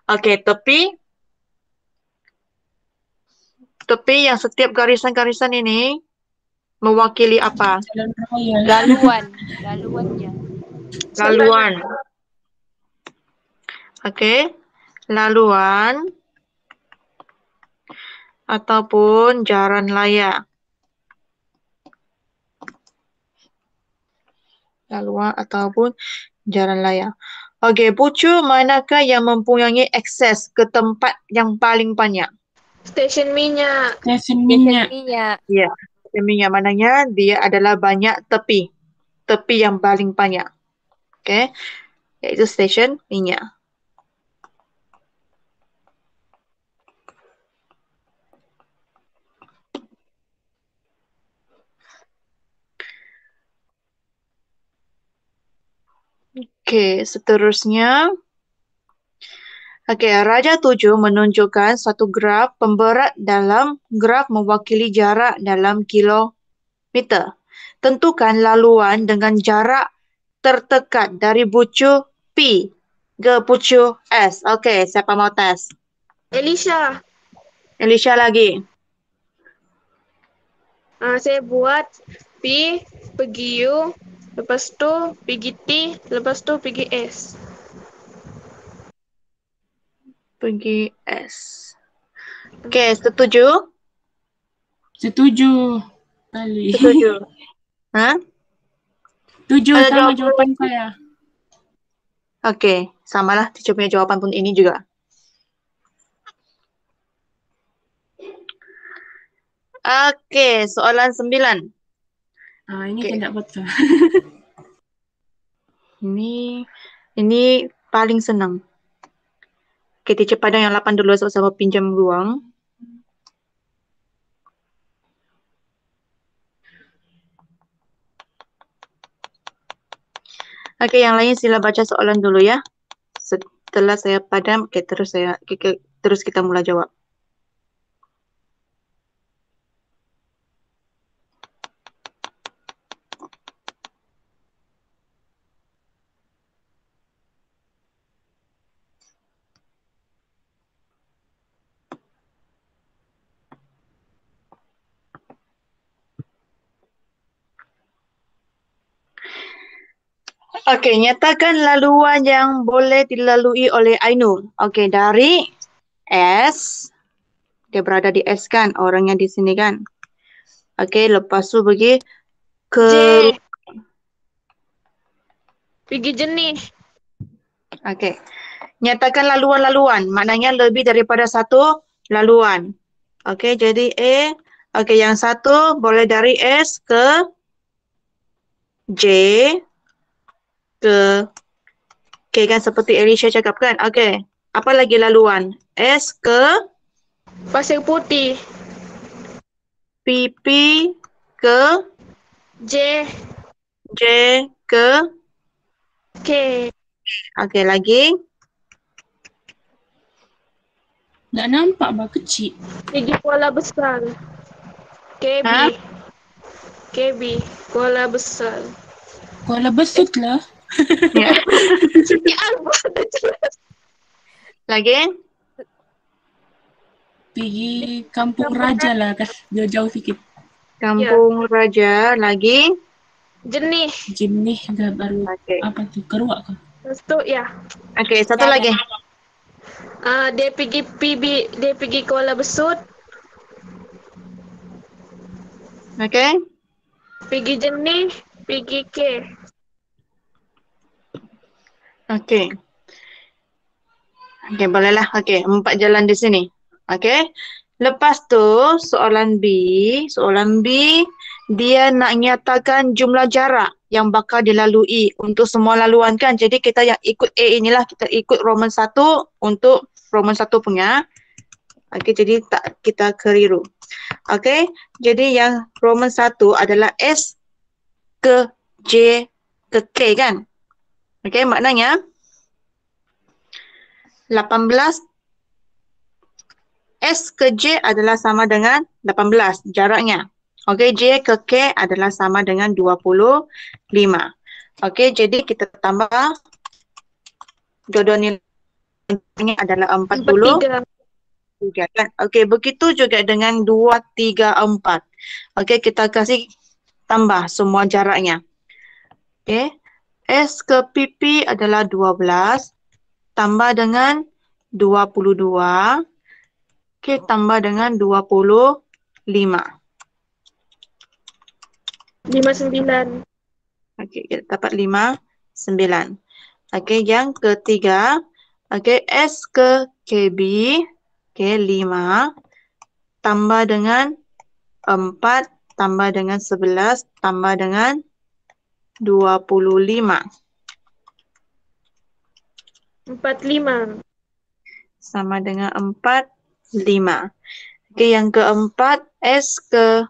Okey, tepi yang setiap garisan-garisan ini mewakili apa? Jalan raya. Laluannya. Laluan. Okey, laluan ataupun jalan raya. Laluan ataupun jalan raya. Okey, bucu manakah yang mempunyai akses ke tempat yang paling banyak? Stesen minyak. Stesen minyak. Minyak. Ya, minyak maknanya dia adalah banyak tepi. Tepi yang paling banyak. Okey, iaitu stesen minyak. Okey, seterusnya. Okey, Raja 7 menunjukkan satu graf pemberat dalam graf mewakili jarak dalam kilometer. Tentukan laluan dengan jarak terdekat dari bucu P ke bucu S. Okey, siapa mau tes? Elisha. Alicia lagi. Saya buat P pergi U, lepas tu pergi T, lepas tu pergi S. Pergi S. Okey, setuju? Setuju. Kali. Setuju. Ha? Setuju Ada sama jawapan jawapan lagi? saya. Okey, samalah teacher punya jawapan pun ini juga. Okey, soalan 9. Ini Okey. tidak betul. Ini paling senang. Okey, teacher padang yang 8 dulu sama-sama pinjam ruang. Okey, yang lain sila baca soalan dulu ya. Setelah saya padam, terus kita mula jawab. Okey, nyatakan laluan yang boleh dilalui oleh Ainur. Okey, dari S. Dia berada di S kan, orangnya di sini kan. Okey, lepas tu pergi ke... J. Pergi jenih. Okey. Nyatakan laluan-laluan. Maknanya lebih daripada satu laluan. Okey, jadi A. Okey, yang satu boleh dari S ke J ke K kan seperti Alicia cakap kan. Okey. Apa lagi laluan? S ke Pasir Putih. PP ke J. J ke K. okey lagi. Tak nampak bah kecil. Pergi Kuala Besar. KB. Ha? KB. Kuala Besar. Kuala Besut lah. Ya. Siti Alba dah jelas. Lagi? Pergi Kampung Raja lah, jauh-jauh sikit. Kampung Raja. Lagi? Jenih. Jenih dah baru. Okey. Apa tu? Keruak ke? Lepas tu ya. Okey, satu Dah, lagi. Dia pergi Kuala Besut. Okey. Pergi Jenih. Pergi K. Okey. Okey, bolehlah. Okey, 4 jalan di sini. Okey. Lepas tu, soalan B. Soalan B, dia nak nyatakan jumlah jarak yang bakal dilalui untuk semua laluan kan. Jadi kita yang ikut A inilah, kita ikut Roman 1 untuk Roman 1 punya. Okey, jadi tak kita keliru. Okey, jadi yang Roman 1 adalah S ke J ke K kan. Okey, maknanya 18 S ke J adalah sama dengan 18 jaraknya. Okey, J ke K adalah sama dengan 25. Okey, jadi kita tambah dua-dua nilainya adalah 43 43. kan. Okey, begitu juga dengan 2, 3, 4. Okey, kita kasih tambah semua jaraknya. Okey, S ke PP adalah 12 tambah dengan 22. Okey, tambah dengan 25. 59. Okey, kita dapat 5, 9. Okey, yang ketiga. Okey, S ke KB. Okey, 5. Tambah dengan 4. Tambah dengan 11. Tambah dengan 25. 45. Sama dengan 4, 5. Okey, yang keempat. S ke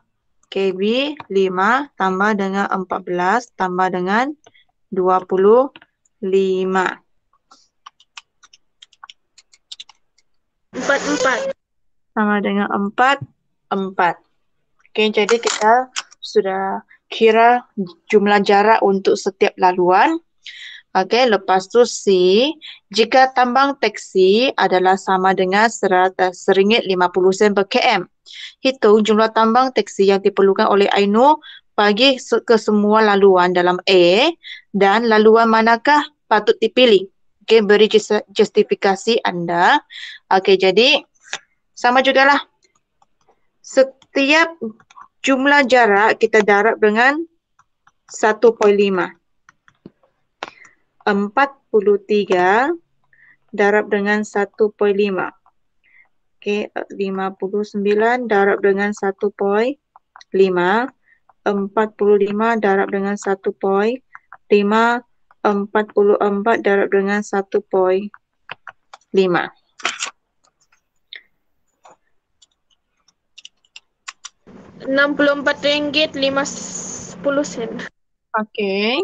KB 5 tambah dengan 14 tambah dengan 25. 44. Sama dengan 4, 4. Okey, jadi kita sudah kira jumlah jarak untuk setiap laluan. Okey, lepas tu C, jika tambang teksi adalah sama dengan RM1.50 per km. Hitung jumlah tambang teksi yang diperlukan oleh Ainu bagi ke semua laluan dalam A dan laluan manakah patut dipilih. Okey, beri justifikasi anda. Okey, jadi sama jugalah. Setiap jumlah jarak kita darab dengan 1.5. 43 darab dengan 1.5. Okey, 59 darab dengan 1.5. 45 darab dengan 1.5. 44 darab dengan 1.5. RM64.50. Okey.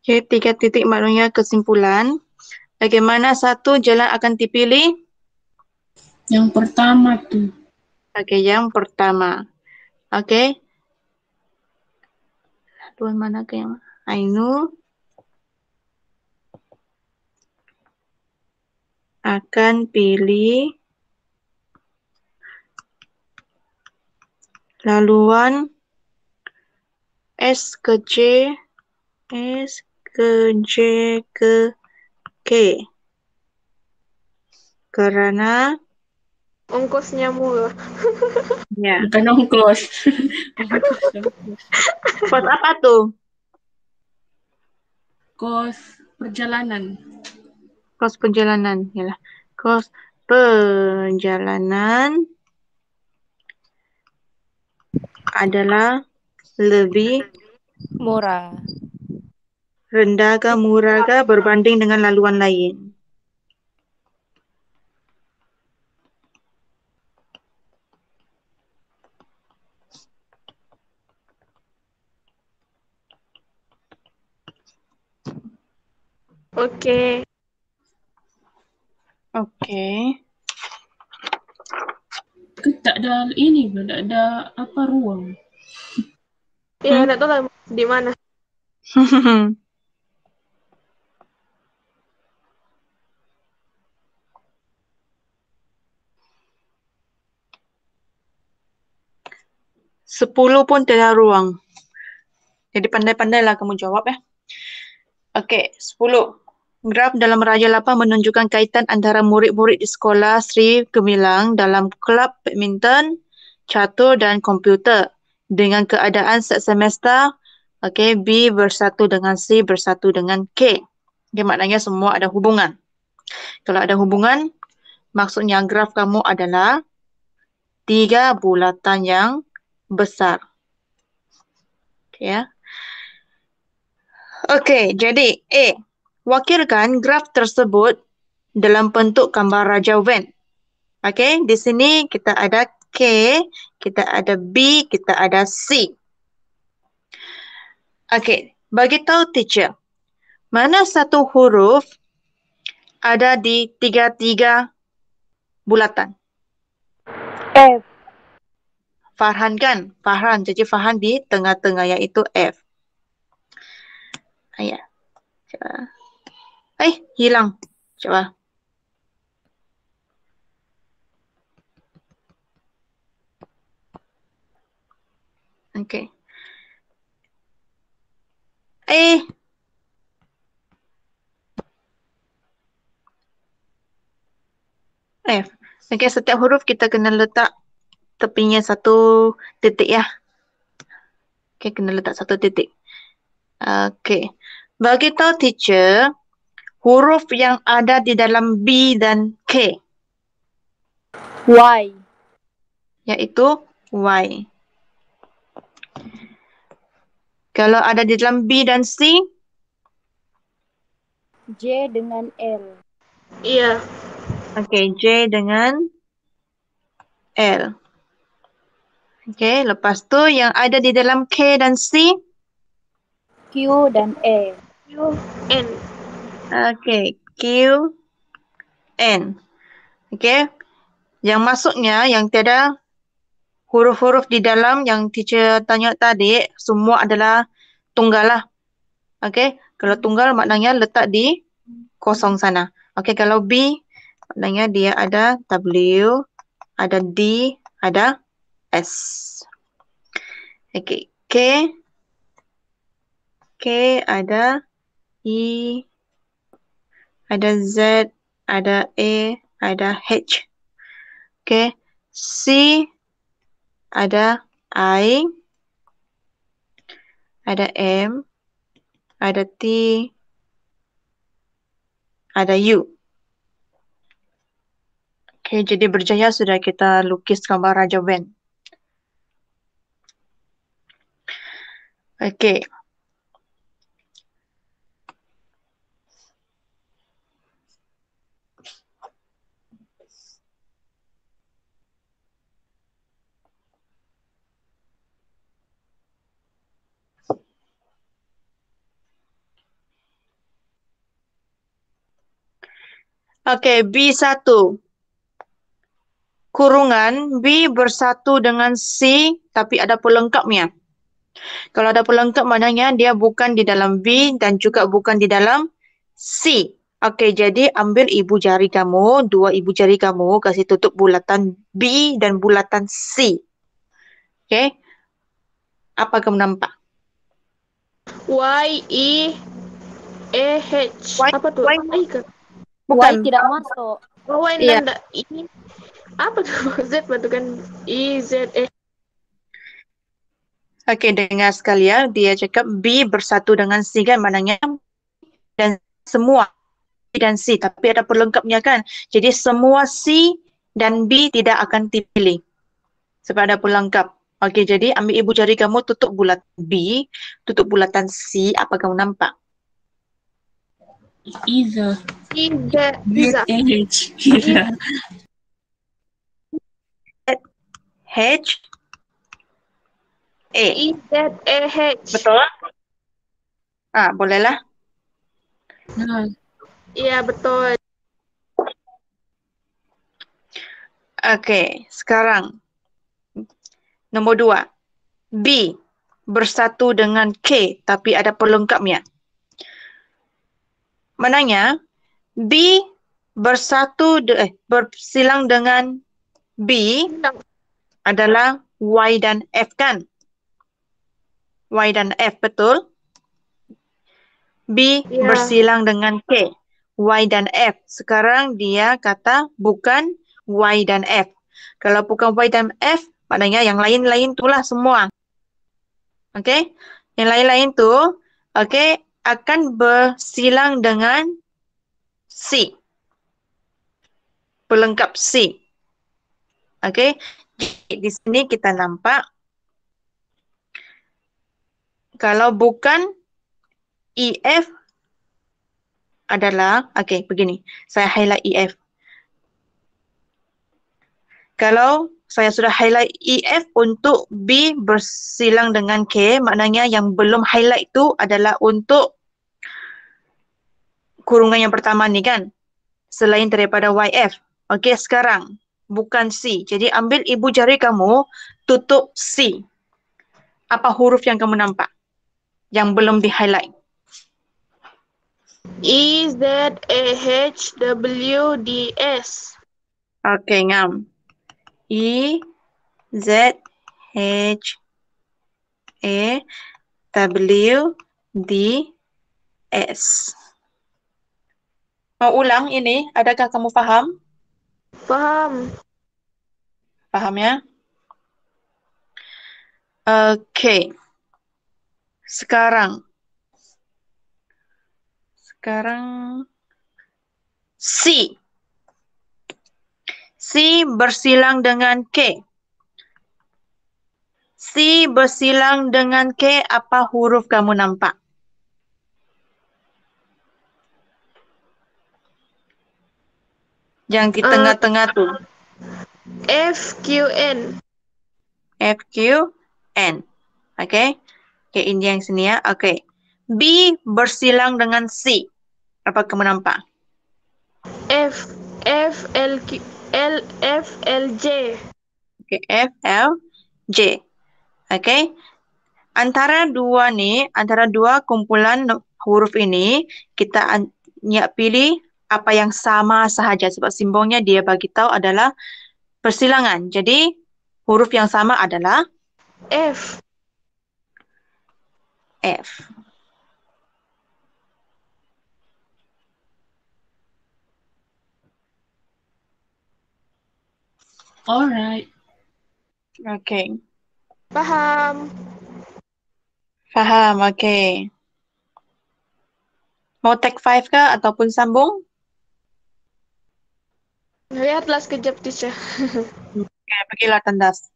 Okey, 3 titik maknanya kesimpulan. Bagaimana satu jalan akan dipilih? Yang pertama tu. Okey, yang pertama. Okey. Tuan mana ke yang Ainu akan pilih laluan S ke J, S ke J ke K. Kerana Ongkosnya murah. ya. Bukan ongkos. Kos apa tu? Kos perjalanan. Kos perjalanan. Yalah. Kos perjalanan adalah lebih Murah. Rendahkah, murahkah berbanding dengan laluan lain? Okey. Okey. Tak ada ini, tak ada apa ruang. Ya, nak tahu lah di mana. Sepuluh pun tidak ruang. Jadi pandai-pandailah kamu jawab ya. Okey, 10. Graf dalam Raja 8 menunjukkan kaitan antara murid-murid di sekolah Sri Gemilang dalam kelab badminton, catur dan komputer dengan keadaan set semester. Okey, B bersatu dengan C bersatu dengan K. Dia maknanya semua ada hubungan. Kalau ada hubungan, maksudnya graf kamu adalah 3 bulatan yang besar. Okey ya. Okey, jadi A. Wakilkan graf tersebut dalam bentuk gambar Raja Venn. Okey, di sini kita ada K, kita ada B, kita ada C. Okey, bagi tahu teacher, mana satu huruf ada di tiga-tiga bulatan? F. Farhan kan? Farhan. Jadi Farhan di tengah-tengah iaitu F. Ayah. Coba. Hilang. Coba. Okey. F. Okey, setiap huruf kita kena letak tepinya satu titik ya. Okey, kena letak satu titik. Okey. Bagi tahu teacher, huruf yang ada di dalam B dan K, Y. iaitu Y. Kalau ada di dalam B dan C, J dengan L. Iya. okey, J dengan L. Okey, lepas tu yang ada di dalam K dan C, Q dan E. Q, N. okey, Q, N. Okey, yang masuknya yang tiada huruf-huruf di dalam yang teacher tanya tadi, semua adalah tunggal lah. Okey, kalau tunggal maknanya letak di kosong sana. Okey, kalau B maknanya dia ada W, ada D, ada S. Okey, K ada E, ada Z, ada A, ada H. Okey, C ada I, ada M, ada T, ada U. Okey, jadi berjaya sudah kita lukis gambar Raja Venn. Okey. Okey, B1. Kurungan B bersatu dengan C tapi ada pelengkapnya. Kalau ada pelengkap maknanya dia bukan di dalam B dan juga bukan di dalam C. Okey, jadi ambil ibu jari kamu, dua ibu jari kamu, kasih tutup bulatan B dan bulatan C. Okey. Apa kamu nampak? Y, E, A, H. Y- Apa tu? Y. I ke? Bukan. Y tidak masuk. Oh, Y Iya. nanda. I. Apa tu? Z tu kan? E, Z, A. Okey, dengar sekalian, dia cakap B bersatu dengan C kan, maknanya dan semua B dan C, tapi ada pelengkapnya kan. Jadi semua C dan B tidak akan dipilih sebab ada pelengkap. Okey, jadi ambil ibu jari kamu tutup bulat B, tutup bulatan C, apa kamu nampak? Either. Iza. H. Kira. H, A. IZAH. Betul? Bolehlah. Nah, Iya, betul. Okey, sekarang nombor 2. B bersatu dengan K tapi ada pelengkapnya. Maknanya B bersilang dengan B adalah Y dan F kan? Y dan F, betul? B Ya. bersilang dengan K, Y dan F. Sekarang dia kata bukan Y dan F. Kalau bukan Y dan F, maknanya yang lain-lain itulah semua. Okey? Yang lain-lain tu, okey, akan bersilang dengan C. Pelengkap C. Okey? Di sini kita nampak kalau bukan EF adalah, okey, begini. Saya highlight EF. Kalau saya sudah highlight EF untuk B bersilang dengan K, maknanya yang belum highlight tu adalah untuk kurungan yang pertama ni kan? Selain daripada YF. Okey, sekarang bukan C. Jadi ambil ibu jari kamu, tutup C. Apa huruf yang kamu nampak? Yang belum di-highlight. IZAHWDS. Okey, ngam. E, Z, H, A, W, D, S. Mau ulang ini? Adakah kamu faham? Faham. Faham ya? Okey. Sekarang C. C bersilang dengan K. C bersilang dengan K, apa huruf kamu nampak? Yang di tengah-tengah tu. FQN. F, Q, N. Okey. Okey, ini yang sini ya. Okey. B bersilang dengan C. Apa kamu nampak? FLJ. Okey, F, L, J. Okey. Antara dua kumpulan huruf ini, kita pilih apa yang sama sahaja sebab simbolnya dia bagi tahu adalah persilangan. Jadi, huruf yang sama adalah F. F. alright. Okey. Faham. Faham, okey. Mau take 5 ke ataupun sambung? Lihatlah sekejap, teacher. Okey, pergilah tandas.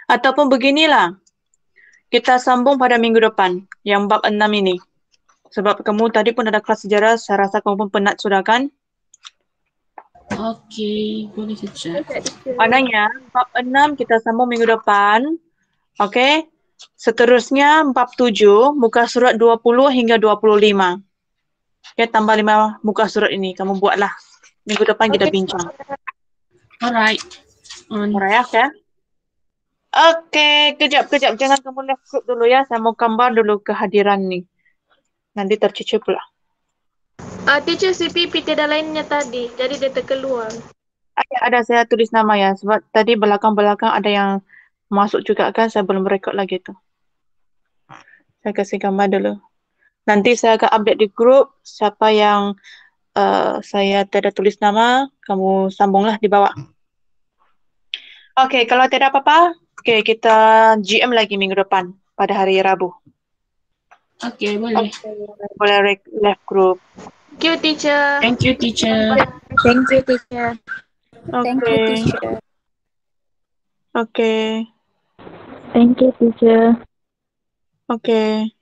Ataupun beginilah. Kita sambung pada minggu depan yang bab 6 ini. Sebab kamu tadi pun ada kelas sejarah, saya rasa kamu pun penat sudah kan? Okey, boleh teacher. Maknanya bab 6 kita sambung minggu depan. Okey? Seterusnya bab 7, muka surat 20 hingga 25. Okey, tambah 5 muka surat ini. Kamu buatlah. Minggu depan kita bincang. Alright. Alright, ya? Okey, kejap. Jangan kamu left group dulu ya. Saya mau gambar dulu kehadiran ni. Nanti tercicir pula. Teacher, CPP tiada lainnya tadi. Jadi dia terkeluar. Ada saya tulis nama ya. Sebab tadi belakang-belakang ada yang masuk juga kan, saya belum record lagi tu. Saya kasih gambar dulu. Nanti saya akan update di grup siapa yang saya tidak tulis nama, kamu sambunglah di bawah. Okey, kalau tidak apa-apa, okey kita GM lagi minggu depan pada hari Rabu. Okay, boleh. Boleh left group. Thank you, teacher. Thank you, teacher. Thank you, teacher. Thank you, Okey. teacher. Okey. Thank you, teacher. Okey.